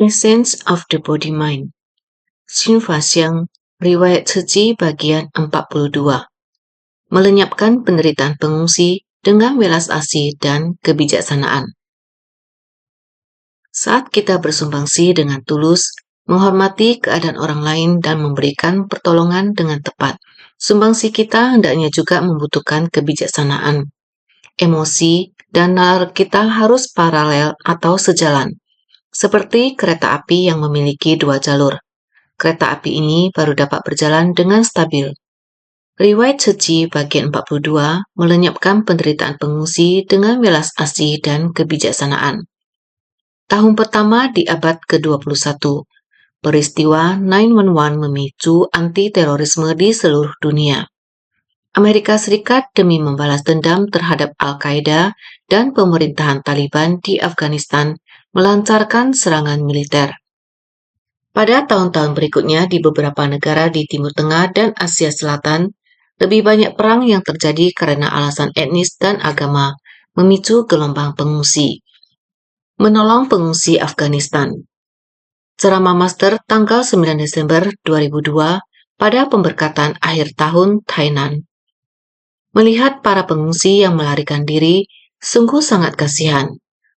Essence of the Body Mind. Xin Fa Xiang, Riwayat Suci bagian 42. Melenyapkan penderitaan pengungsi dengan welas asih dan kebijaksanaan. Saat kita bersumbangsi dengan tulus, menghormati keadaan orang lain dan memberikan pertolongan dengan tepat, sumbangsi kita hendaknya juga membutuhkan kebijaksanaan. Emosi dan nalar kita harus paralel atau sejalan, seperti kereta api yang memiliki 2 jalur. Kereta api ini baru dapat berjalan dengan stabil. Riwayat Suci bagian 42 melenyapkan penderitaan pengungsi dengan welas asih dan kebijaksanaan. Tahun pertama di abad ke-21, peristiwa 9/11 memicu anti-terorisme di seluruh dunia. Amerika Serikat demi membalas dendam terhadap Al-Qaeda dan pemerintahan Taliban di Afghanistan melancarkan serangan militer. Pada tahun-tahun berikutnya di beberapa negara di Timur Tengah dan Asia Selatan, lebih banyak perang yang terjadi karena alasan etnis dan agama, memicu gelombang pengungsi. Menolong pengungsi Afghanistan. Ceramah Master tanggal 9 Desember 2002 pada pemberkatan akhir tahun Thailand. Melihat para pengungsi yang melarikan diri, sungguh sangat kasihan.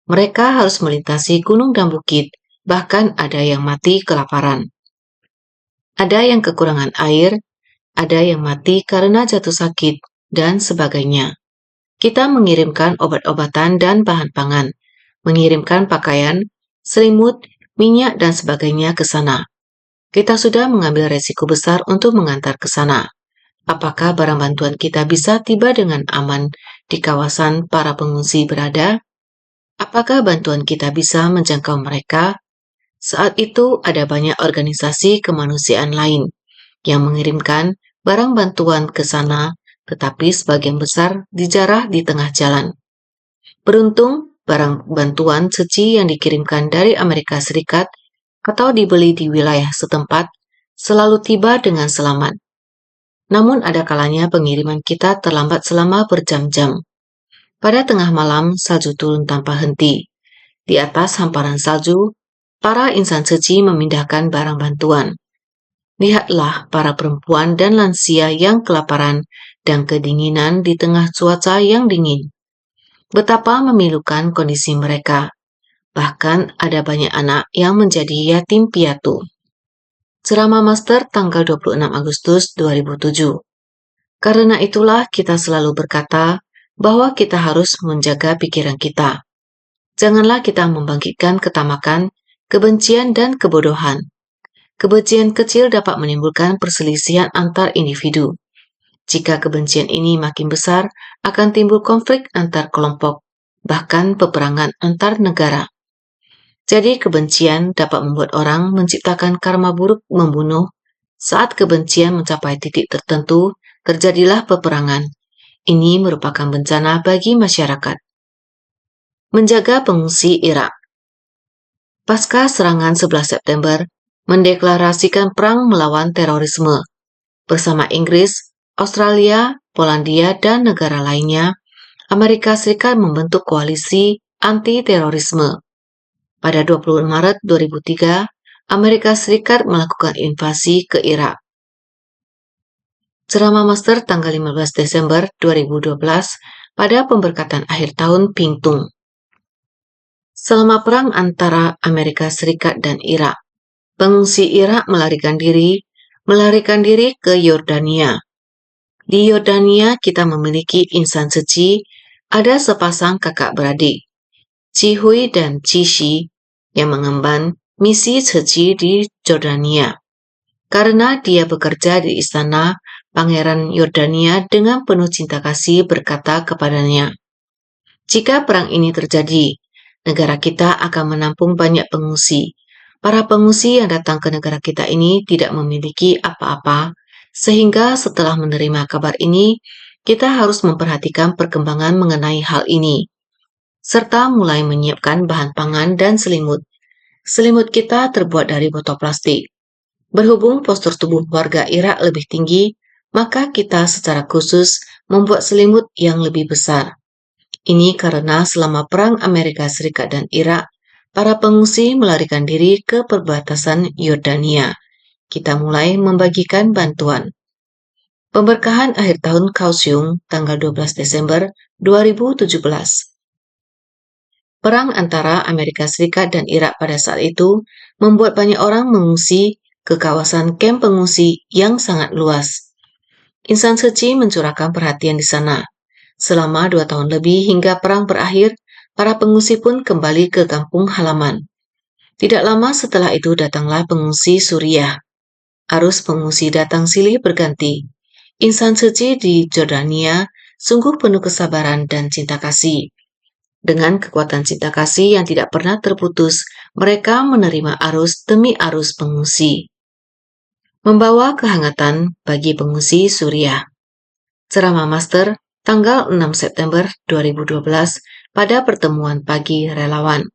Mereka harus melintasi gunung dan bukit, bahkan ada yang mati kelaparan. Ada yang kekurangan air, ada yang mati karena jatuh sakit, dan sebagainya. Kita mengirimkan obat-obatan dan bahan pangan, mengirimkan pakaian, selimut, minyak, dan sebagainya ke sana. Kita sudah mengambil resiko besar untuk mengantar ke sana. Apakah barang bantuan kita bisa tiba dengan aman di kawasan para pengungsi berada? Apakah bantuan kita bisa menjangkau mereka? Saat itu ada banyak organisasi kemanusiaan lain yang mengirimkan barang bantuan ke sana, tetapi sebagian besar dijarah di tengah jalan. Beruntung, barang bantuan suci yang dikirimkan dari Amerika Serikat atau dibeli di wilayah setempat selalu tiba dengan selamat. Namun ada kalanya pengiriman kita terlambat selama berjam-jam. Pada tengah malam, salju turun tanpa henti. Di atas hamparan salju, para insan suci memindahkan barang bantuan. Lihatlah para perempuan dan lansia yang kelaparan dan kedinginan di tengah cuaca yang dingin. Betapa memilukan kondisi mereka. Bahkan ada banyak anak yang menjadi yatim piatu. Ceramah Master tanggal 26 Agustus 2007. Karena itulah kita selalu berkata bahwa kita harus menjaga pikiran kita. Janganlah kita membangkitkan ketamakan, kebencian, dan kebodohan. Kebencian kecil dapat menimbulkan perselisihan antar individu. Jika kebencian ini makin besar, akan timbul konflik antar kelompok, bahkan peperangan antar negara. Jadi kebencian dapat membuat orang menciptakan karma buruk membunuh. Saat kebencian mencapai titik tertentu, terjadilah peperangan. Ini merupakan bencana bagi masyarakat. Menjaga pengungsi Irak. Pasca serangan 11 September, mendeklarasikan perang melawan terorisme. Bersama Inggris, Australia, Polandia, dan negara lainnya, Amerika Serikat membentuk koalisi anti-terorisme. Pada 20 Maret 2003, Amerika Serikat melakukan invasi ke Irak. Ceramah Master tanggal 15 Desember 2012 pada pemberkatan akhir tahun Pingtung. Selama perang antara Amerika Serikat dan Irak, pengungsi Irak melarikan diri ke Yordania. Di Yordania kita memiliki insan suci, ada sepasang kakak beradik, Cihui dan Cishi, yang mengemban misi suci di Jordania. Karena dia bekerja di istana, Pangeran Yordania dengan penuh cinta kasih berkata kepadanya, "Jika perang ini terjadi, negara kita akan menampung banyak pengungsi. Para pengungsi yang datang ke negara kita ini tidak memiliki apa-apa, sehingga setelah menerima kabar ini, kita harus memperhatikan perkembangan mengenai hal ini, serta mulai menyiapkan bahan pangan dan selimut. Selimut kita terbuat dari botol plastik. Berhubung postur tubuh warga Irak lebih tinggi, maka kita secara khusus membuat selimut yang lebih besar. Ini karena selama perang Amerika Serikat dan Irak, Para pengungsi melarikan diri ke perbatasan Yordania. Kita mulai membagikan bantuan. Pemberkahan akhir tahun Kaohsiung tanggal 12 Desember 2017. Perang antara Amerika Serikat dan Irak pada saat itu membuat banyak orang mengungsi ke kawasan kamp pengungsi yang sangat luas. Insan Suci mencurahkan perhatian di sana. Selama 2 tahun lebih hingga perang berakhir, para pengungsi pun kembali ke kampung halaman. Tidak lama setelah itu datanglah pengungsi Suriah. Arus pengungsi datang silih berganti. Insan suci di Jordania sungguh penuh kesabaran dan cinta kasih. Dengan kekuatan cinta kasih yang tidak pernah terputus, mereka menerima arus demi arus pengungsi. Membawa kehangatan bagi pengungsi Suriah. Ceramah Master tanggal 6 September 2012 pada pertemuan pagi relawan.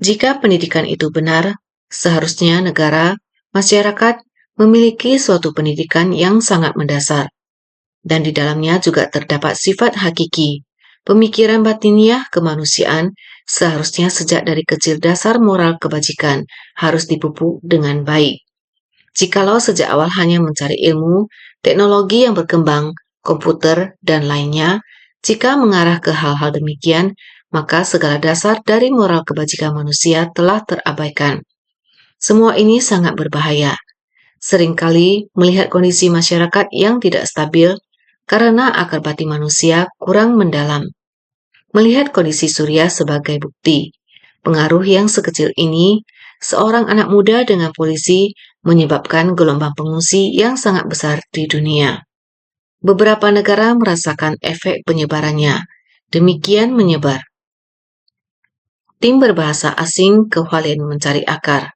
Jika pendidikan itu benar, seharusnya negara, masyarakat memiliki suatu pendidikan yang sangat mendasar. Dan di dalamnya juga terdapat sifat hakiki. Pemikiran batiniah kemanusiaan seharusnya sejak dari kecil dasar moral kebajikan harus dipupuk dengan baik. Jikalau sejak awal hanya mencari ilmu, teknologi yang berkembang, komputer, dan lainnya, jika mengarah ke hal-hal demikian, maka segala dasar dari moral kebajikan manusia telah terabaikan. Semua ini sangat berbahaya. Seringkali melihat kondisi masyarakat yang tidak stabil karena akar batin manusia kurang mendalam. Melihat kondisi Suriah sebagai bukti, pengaruh yang sekecil ini, seorang anak muda dengan polisi menyebabkan gelombang pengungsi yang sangat besar di dunia. Beberapa negara merasakan efek penyebarannya. Demikian menyebar. Tim berbahasa asing ke Hualien mencari akar.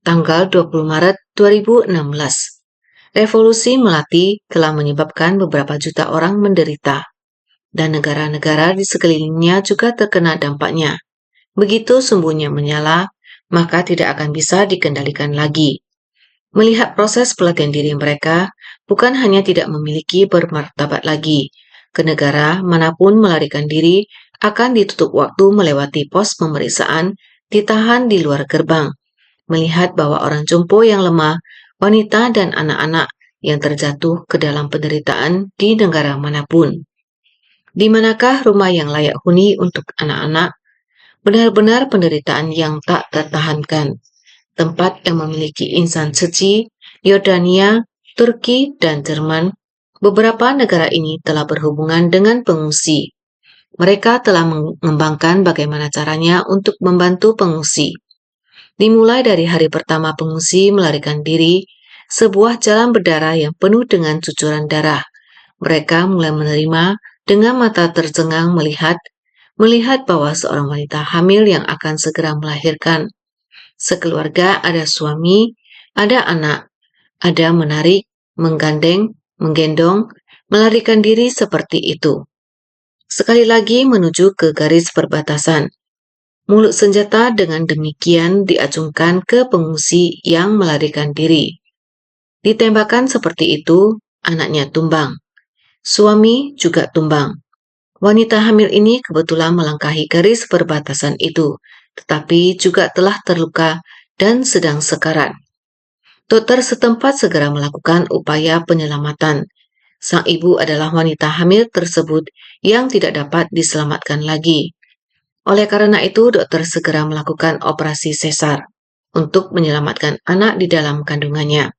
Tanggal 20 Maret 2016. Revolusi Melati telah menyebabkan beberapa juta orang menderita. Dan negara-negara di sekelilingnya juga terkena dampaknya. Begitu sumbunya menyala, maka tidak akan bisa dikendalikan lagi. Melihat proses pelatihan diri mereka, bukan hanya tidak memiliki bermartabat lagi, ke negara manapun melarikan diri akan ditutup waktu melewati pos pemeriksaan, ditahan di luar gerbang, melihat bahwa orang jompo yang lemah, wanita dan anak-anak yang terjatuh ke dalam penderitaan di negara manapun. Di manakah rumah yang layak huni untuk anak-anak? Benar-benar penderitaan yang tak tertahankan. Tempat yang memiliki insan suci, Yordania, Turki, dan Jerman, beberapa negara ini telah berhubungan dengan pengungsi. Mereka telah mengembangkan bagaimana caranya untuk membantu pengungsi. Dimulai dari hari pertama pengungsi melarikan diri, sebuah jalan berdarah yang penuh dengan cucuran darah. Mereka mulai menerima dengan mata tercengang melihat bahwa seorang wanita hamil yang akan segera melahirkan. Sekeluarga ada suami, ada anak, ada menarik, menggandeng, menggendong, melarikan diri seperti itu. Sekali lagi menuju ke garis perbatasan. Mulut senjata dengan demikian diacungkan ke pengungsi yang melarikan diri. Ditembakkan seperti itu, anaknya tumbang. Suami juga tumbang. Wanita hamil ini kebetulan melangkahi garis perbatasan itu, tetapi juga telah terluka dan sedang sekarat. Dokter setempat segera melakukan upaya penyelamatan. Sang ibu adalah wanita hamil tersebut yang tidak dapat diselamatkan lagi. Oleh karena itu, dokter segera melakukan operasi sesar untuk menyelamatkan anak di dalam kandungannya.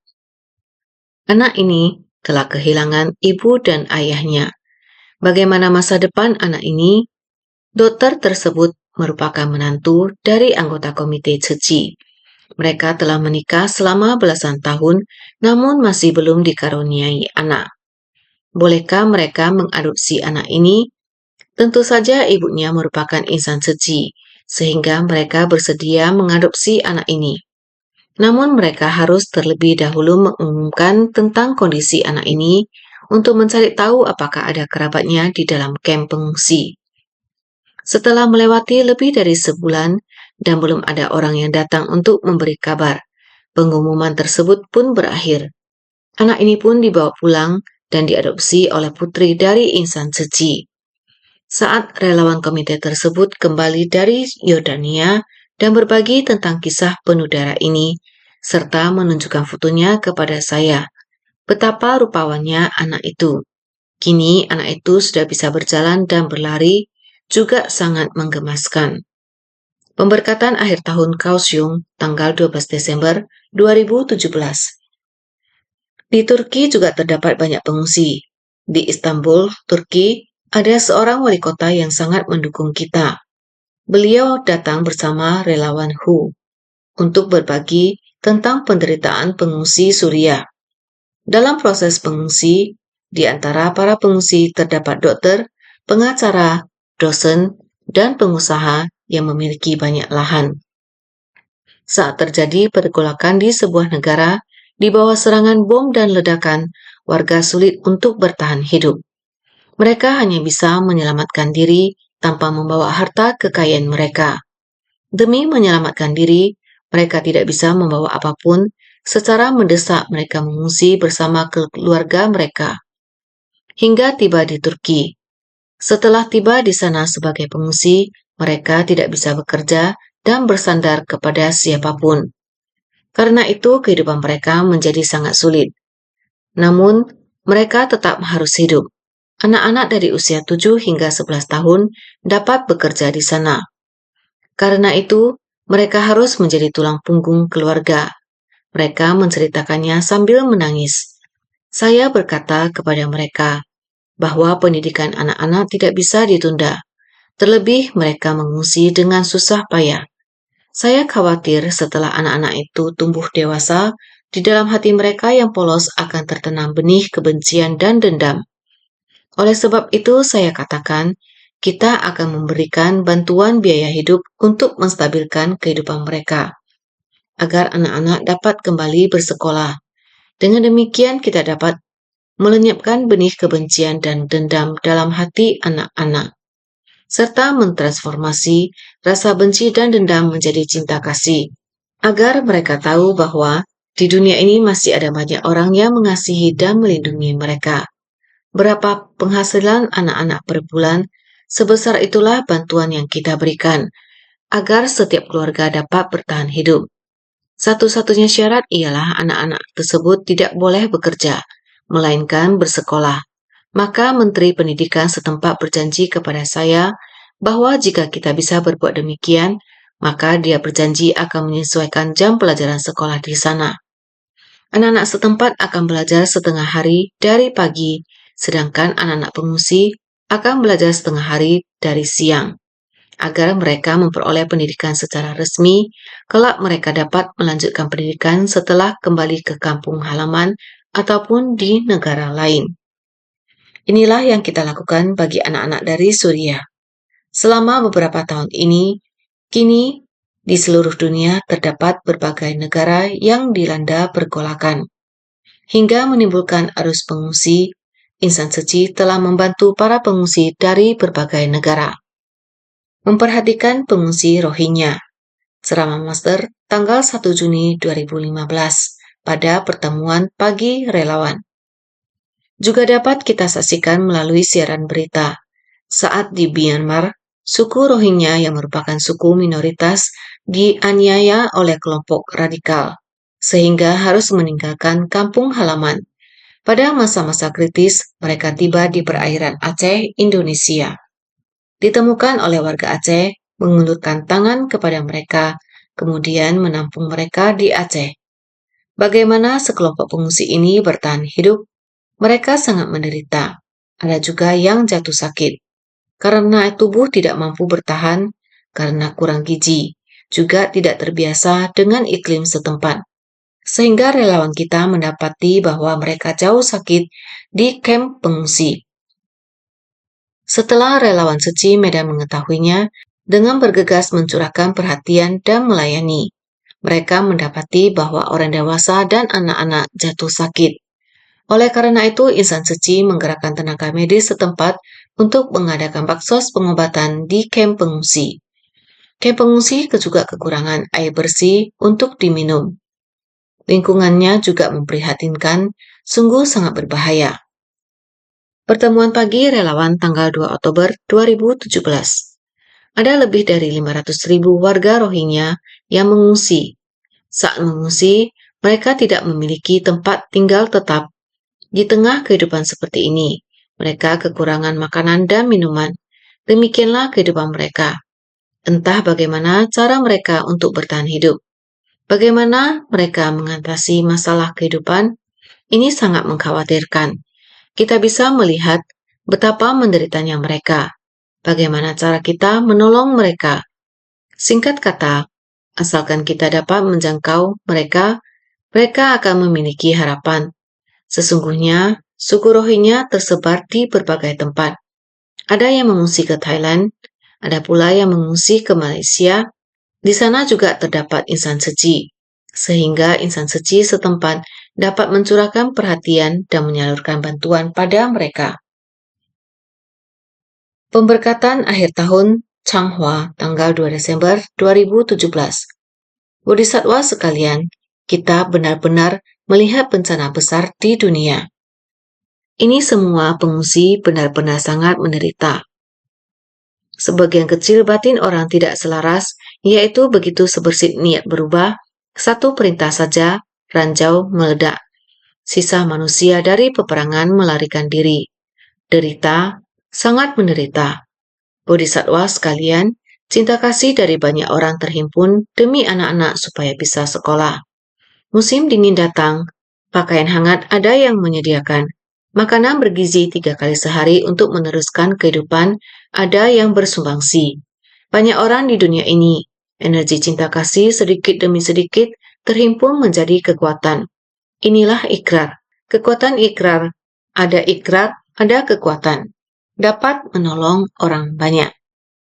Anak ini telah kehilangan ibu dan ayahnya. Bagaimana masa depan anak ini? Dokter tersebut merupakan menantu dari anggota komite suci. Mereka telah menikah selama belasan tahun, namun masih belum dikaruniai anak. Bolehkah mereka mengadopsi anak ini? Tentu saja ibunya merupakan insan suci, sehingga mereka bersedia mengadopsi anak ini. Namun mereka harus terlebih dahulu mengumumkan tentang kondisi anak ini untuk mencari tahu apakah ada kerabatnya di dalam kamp pengungsi. Setelah melewati lebih dari sebulan dan belum ada orang yang datang untuk memberi kabar, pengumuman tersebut pun berakhir. Anak ini pun dibawa pulang dan diadopsi oleh putri dari insan suci. Saat relawan komite tersebut kembali dari Yordania, dan berbagi tentang kisah penuh darah ini, serta menunjukkan fotonya kepada saya. Betapa rupawannya anak itu. Kini anak itu sudah bisa berjalan dan berlari, juga sangat menggemaskan. Pemberkatan akhir tahun Kaohsiung, tanggal 12 Desember 2017. Di Turki juga terdapat banyak pengungsi. Di Istanbul, Turki, ada seorang wali kota yang sangat mendukung kita. Beliau datang bersama relawan WHO untuk berbagi tentang penderitaan pengungsi Suriah. Dalam proses pengungsi, di antara para pengungsi terdapat dokter, pengacara, dosen, dan pengusaha yang memiliki banyak lahan. Saat terjadi pergolakan di sebuah negara, di bawah serangan bom dan ledakan, warga sulit untuk bertahan hidup. Mereka hanya bisa menyelamatkan diri tanpa membawa harta kekayaan mereka. Demi menyelamatkan diri, mereka tidak bisa membawa apapun. Secara mendesak mereka mengungsi bersama keluarga mereka. Hingga tiba di Turki. Setelah tiba di sana sebagai pengungsi, mereka tidak bisa bekerja dan bersandar kepada siapapun. Karena itu kehidupan mereka menjadi sangat sulit. Namun, mereka tetap harus hidup. Anak-anak dari usia 7 hingga 11 tahun dapat bekerja di sana. Karena itu, mereka harus menjadi tulang punggung keluarga. Mereka menceritakannya sambil menangis. Saya berkata kepada mereka bahwa pendidikan anak-anak tidak bisa ditunda. Terlebih mereka mengungsi dengan susah payah. Saya khawatir setelah anak-anak itu tumbuh dewasa, di dalam hati mereka yang polos akan tertanam benih kebencian dan dendam. Oleh sebab itu saya katakan, kita akan memberikan bantuan biaya hidup untuk menstabilkan kehidupan mereka, agar anak-anak dapat kembali bersekolah. Dengan demikian kita dapat melenyapkan benih kebencian dan dendam dalam hati anak-anak, serta mentransformasi rasa benci dan dendam menjadi cinta kasih, agar mereka tahu bahwa di dunia ini masih ada banyak orang yang mengasihi dan melindungi mereka. Berapa penghasilan anak-anak per bulan, sebesar itulah bantuan yang kita berikan, agar setiap keluarga dapat bertahan hidup. Satu-satunya syarat ialah anak-anak tersebut tidak boleh bekerja, melainkan bersekolah. Maka Menteri Pendidikan setempat berjanji kepada saya bahwa jika kita bisa berbuat demikian, maka dia berjanji akan menyesuaikan jam pelajaran sekolah di sana. Anak-anak setempat akan belajar setengah hari dari pagi, sedangkan anak-anak pengungsi akan belajar setengah hari dari siang, agar mereka memperoleh pendidikan secara resmi, kelak mereka dapat melanjutkan pendidikan setelah kembali ke kampung halaman ataupun di negara lain. Inilah yang kita lakukan bagi anak-anak dari Suriah. Selama beberapa tahun ini, kini di seluruh dunia terdapat berbagai negara yang dilanda pergolakan. Hingga menimbulkan arus pengungsi, Insan Suci telah membantu para pengungsi dari berbagai negara. Memperhatikan pengungsi Rohingya. Ceramah Master tanggal 1 Juni 2015 pada pertemuan pagi relawan. Juga dapat kita saksikan melalui siaran berita. Saat di Myanmar, suku Rohingya yang merupakan suku minoritas dianiaya oleh kelompok radikal, sehingga harus meninggalkan kampung halaman. Pada masa-masa kritis, mereka tiba di perairan Aceh, Indonesia. Ditemukan oleh warga Aceh, mengulurkan tangan kepada mereka, kemudian menampung mereka di Aceh. Bagaimana sekelompok pengungsi ini bertahan hidup? Mereka sangat menderita. Ada juga yang jatuh sakit, karena tubuh tidak mampu bertahan, karena kurang gizi, juga tidak terbiasa dengan iklim setempat. Sehingga relawan kita mendapati bahwa mereka jauh sakit di kamp pengungsi. Setelah relawan Suci Medan mengetahuinya, dengan bergegas mencurahkan perhatian dan melayani, mereka mendapati bahwa orang dewasa dan anak-anak jatuh sakit. Oleh karena itu, Insan Suci menggerakkan tenaga medis setempat untuk mengadakan baksos pengobatan di kamp pengungsi. Kamp pengungsi juga kekurangan air bersih untuk diminum. Lingkungannya juga memprihatinkan, sungguh sangat berbahaya. Pertemuan pagi relawan tanggal 2 Oktober 2017. Ada lebih dari 500.000 warga Rohingya yang mengungsi. Saat mengungsi, mereka tidak memiliki tempat tinggal tetap. Di tengah kehidupan seperti ini, mereka kekurangan makanan dan minuman. Demikianlah kehidupan mereka. Entah bagaimana cara mereka untuk bertahan hidup. Bagaimana mereka mengatasi masalah kehidupan, ini sangat mengkhawatirkan. Kita bisa melihat betapa menderitanya mereka. Bagaimana cara kita menolong mereka? Singkat kata, asalkan kita dapat menjangkau mereka, mereka akan memiliki harapan. Sesungguhnya, suku Rohingya tersebar di berbagai tempat. Ada yang mengungsi ke Thailand, ada pula yang mengungsi ke Malaysia. Di sana juga terdapat insan suci, sehingga insan suci setempat dapat mencurahkan perhatian dan menyalurkan bantuan pada mereka. Pemberkatan akhir tahun Changhua tanggal 2 Desember 2017. Bodhisattva sekalian, kita benar-benar melihat bencana besar di dunia. Ini semua pengungsi benar-benar sangat menderita. Sebagian kecil batin orang tidak selaras, yaitu begitu sebersih niat berubah, satu perintah saja, ranjau meledak. Sisa manusia dari peperangan melarikan diri. Derita, sangat menderita. Bodhisattva sekalian, cinta kasih dari banyak orang terhimpun demi anak-anak supaya bisa sekolah. Musim dingin datang, pakaian hangat ada yang menyediakan. Makanan bergizi 3 kali sehari untuk meneruskan kehidupan ada yang bersumbangsi. Banyak orang di dunia ini, energi cinta kasih sedikit demi sedikit terhimpun menjadi kekuatan. Inilah ikrar. Kekuatan ikrar. Ada ikrar, ada kekuatan. Dapat menolong orang banyak.